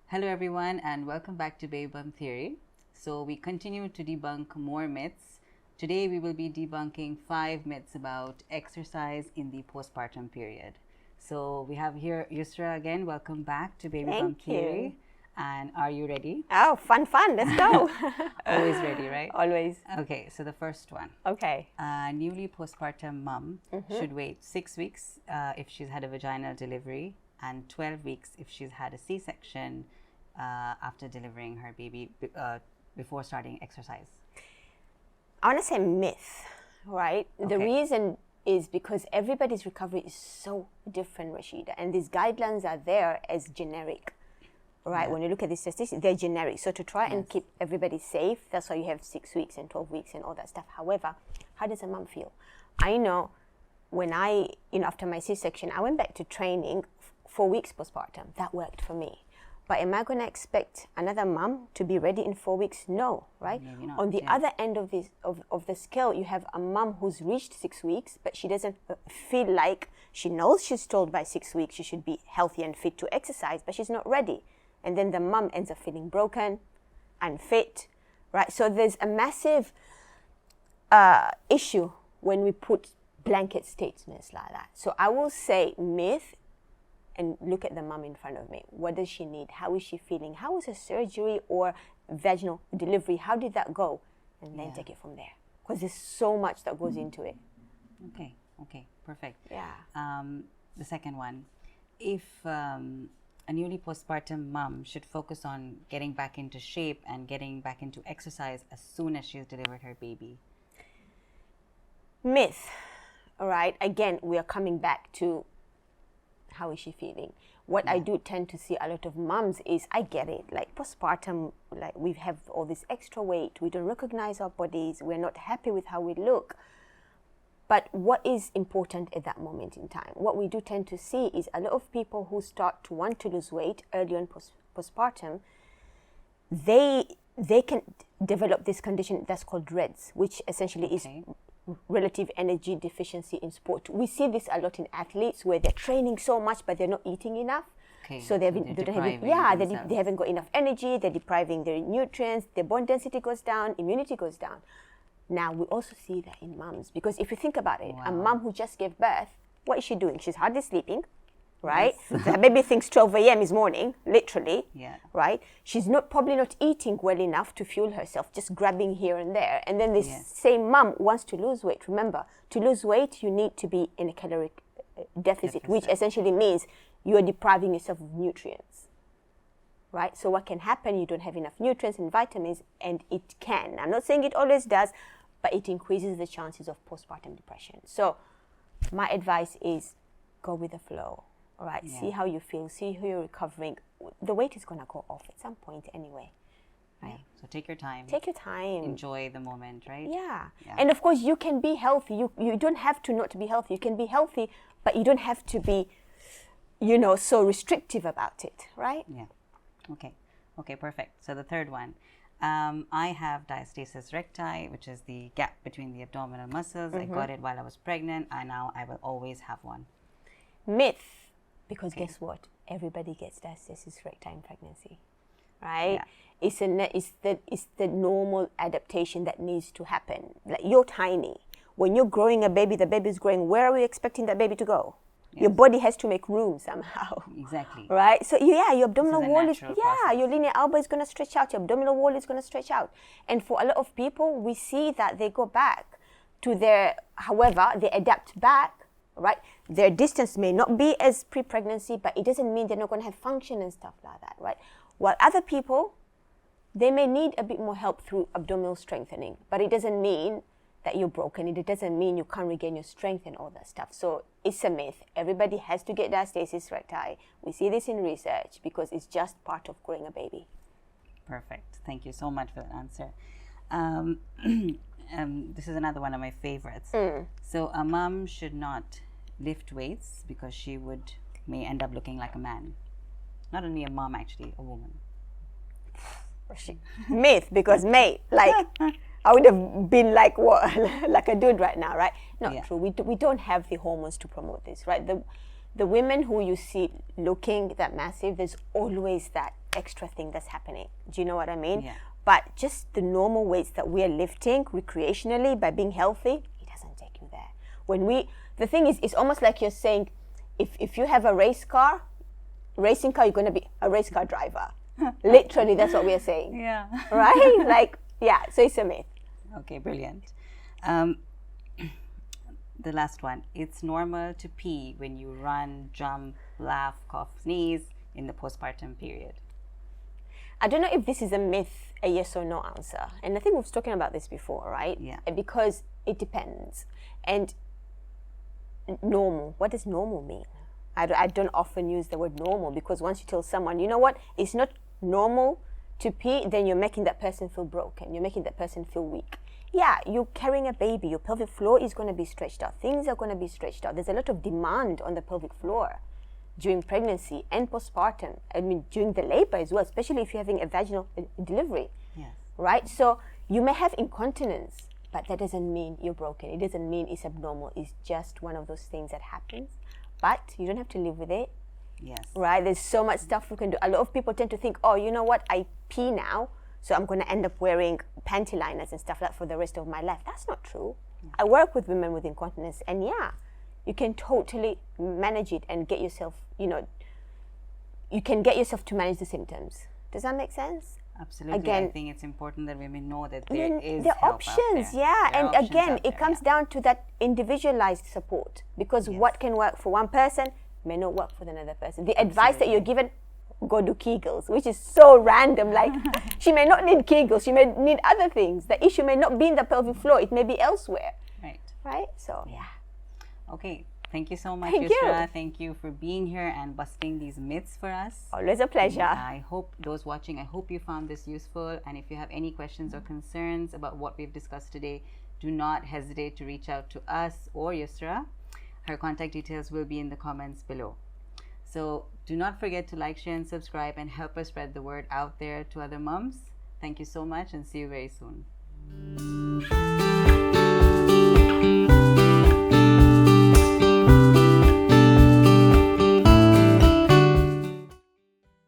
Hello everyone and welcome back to Baby Bump Theory. So we continue to debunk more myths. Today we will be debunking 5 myths about exercise in the postpartum period. So we have here Yusra again. Welcome back to Baby Bump Theory. And are you ready? Oh, fun. Let's go. Always ready, right? Always. Okay, so the first one. Okay. A newly postpartum mom should wait 6 weeks if she's had a vaginal delivery and 12 weeks if she's had a C-section after delivering her baby before starting exercise. I want to say myth, right? Okay. The reason is because everybody's recovery is so different, Rashida, and these guidelines are there as generic. Right, when you look at these statistics, they're generic. So to try and keep everybody safe, that's why you have 6 weeks and 12 weeks and all that stuff. However, how does a mom feel? I know when after my C-section, I went back to training 4 weeks postpartum. That worked for me. But am I going to expect another mom to be ready in 4 weeks? No, right? Maybe not. On the other end of this of the scale, you have a mom who's reached 6 weeks, but she doesn't feel like, she knows she's told by 6 weeks she should be healthy and fit to exercise, but she's not ready. And then the mom ends up feeling broken, unfit, right? So there's a massive issue when we put blanket statements like that. So I will say myth and look at the mom in front of me. What does she need? How is she feeling? How was her surgery or vaginal delivery? How did that go? And then take it from there. Because there's so much that goes into it. Okay, perfect. Yeah. The second one, if a newly postpartum mom should focus on getting back into shape and getting back into exercise as soon as she's delivered her baby. Myth. All right. Again, we are coming back to how is she feeling. What I do tend to see a lot of moms is, I get it, like postpartum, like we have all this extra weight, we don't recognize our bodies, we're not happy with how we look. But what is important at that moment in time? What we do tend to see is a lot of people who start to want to lose weight early on postpartum, they can develop this condition that's called REDS, which essentially is relative energy deficiency in sport. We see this a lot in athletes where they're training so much but they're not eating enough. So they haven't got enough energy, they're depriving their nutrients, their bone density goes down, immunity goes down. Now, we also see that in moms, because if you think about it, a mom who just gave birth, what is she doing? She's hardly sleeping, right? The baby thinks 12 a.m. is morning, literally, right? She's probably not eating well enough to fuel herself, just grabbing here and there. And then this same mom wants to lose weight. Remember, to lose weight, you need to be in a caloric deficit, which essentially means you are depriving yourself of nutrients. Right? So what can happen, you don't have enough nutrients and vitamins, and it can. I'm not saying it always does, but it increases the chances of postpartum depression. So my advice is go with the flow, all right? See how you feel, see how you're recovering. The weight is going to go off at some point anyway, right? So take your time. Take your time. Enjoy the moment, right? Yeah. And of course, you can be healthy. You don't have to not be healthy. You can be healthy, but you don't have to be, so restrictive about it, right? Yeah. Okay, perfect. So the third one, I have diastasis recti, which is the gap between the abdominal muscles. I got it while I was pregnant, and now I will always have one. Myth, because guess what? Everybody gets diastasis recti in pregnancy, right? Yeah. It's the normal adaptation that needs to happen. Like, you're tiny. When you're growing a baby, the baby's growing. Where are we expecting that baby to go? Your body has to make room somehow. Exactly. Right? So your abdominal wall is, your linear elbow is going to stretch out. Your abdominal wall is going to stretch out. And for a lot of people, we see that they go back to however, they adapt back, right? Their distance may not be as pre-pregnancy, but it doesn't mean they're not going to have function and stuff like that, right? While other people, they may need a bit more help through abdominal strengthening, but it doesn't mean that you're broken. It doesn't mean you can't regain your strength and all that stuff. So it's a myth. Everybody has to get diastasis recti. We see this in research because it's just part of growing a baby. Perfect. Thank you so much for that answer. This is another one of my favorites. So a mom should not lift weights because she may end up looking like a man. Not only a mom, actually, a woman. Myth, because I would have been like like a dude right now, right? Not true. We don't have the hormones to promote this, right? The women who you see looking that massive, there's always that extra thing that's happening. Do you know what I mean? Yeah. But just the normal weights that we are lifting recreationally by being healthy, it doesn't take you there. The thing is, it's almost like you're saying, if you have a racing car, you're going to be a race car driver. Literally, that's what we are saying. Yeah. Right? Like, yeah, so it's a myth. Okay, brilliant. The last one. It's normal to pee when you run, jump, laugh, cough, sneeze in the postpartum period. I don't know if this is a myth, a yes or no answer. And I think we've spoken about this before, right? Yeah. Because it depends. And normal, what does normal mean? I don't often use the word normal, because once you tell someone, you know what, it's not normal to pee, then you're making that person feel broken. You're making that person feel weak. Yeah, you're carrying a baby. Your pelvic floor is going to be stretched out. Things are going to be stretched out. There's a lot of demand on the pelvic floor during pregnancy and postpartum. I mean, during the labor as well, especially if you're having a vaginal delivery. Yes. Right? So you may have incontinence, but that doesn't mean you're broken. It doesn't mean it's abnormal. It's just one of those things that happens. But you don't have to live with it. Yes. Right? There's so much stuff we can do. A lot of people tend to think, oh, you know what? I pee now, so I'm going to end up wearing panty liners and stuff like that for the rest of my life. That's not true. Yeah. I work with women with incontinence, and yeah, you can totally manage it and get yourself, you can get yourself to manage the symptoms. Does that make sense? Absolutely. Again, I think it's important that women know that there is the help options, out there. yeah. There are And options again, out it there, comes down to that individualized support, because Yes. what can work for one person may not work for another person. The advice that you're given, go do Kegels, which is so random. Like, she may not need Kegels, she may need other things. The issue may not be in the pelvic floor, it may be elsewhere. Right. Right? So, yeah. Okay. Thank you so much, Thank Yusra. you. Thank you for being here and busting these myths for us. Always a pleasure. I hope those watching, I hope you found this useful. And if you have any questions or concerns about what we've discussed today, do not hesitate to reach out to us or Yusra. Her contact details will be in the comments below. So do not forget to like, share, and subscribe, and help us spread the word out there to other moms. Thank you so much, and see you very soon.